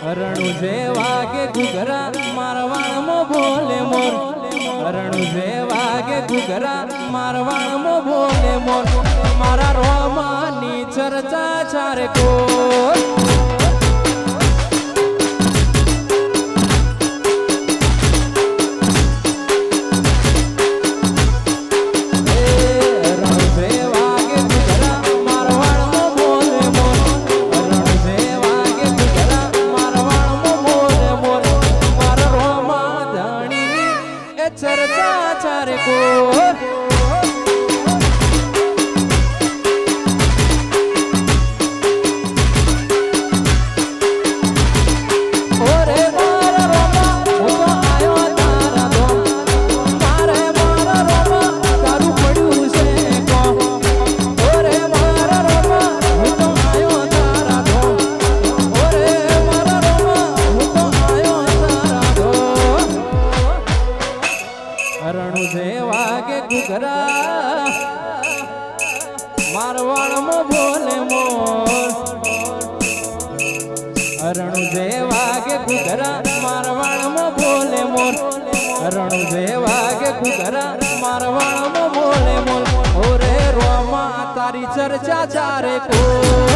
રણુ જેવા કે ઘુઘરા મારવાણમાં બોલે મોર રણુ જેવા કે ઘુઘરા મારવાણમાં બોલે મોર મારા રોમાની ચર્ચા ચારે કોર चर्चा चारे कोर ओरे मारा रोमा હું આયો તારા ધોમ મારે મારા રોમા તારું પડ્યું છે કો ઓરે મારા રોમા હું આયો તારા ધોમ ઓરે મારા રોમા હું આયો તારા ધોમ રણુ જેવા કે ઘુઘરા મારવાણમાં બોલે મોર રણુ જેવા કે ઘુઘરા મારવાણમાં બોલે મોર રણુ જેવા કે ઘુઘરા મારવાણમાં બોલે મોર ઓરે રોમા તારી ચર્ચા ચારે કો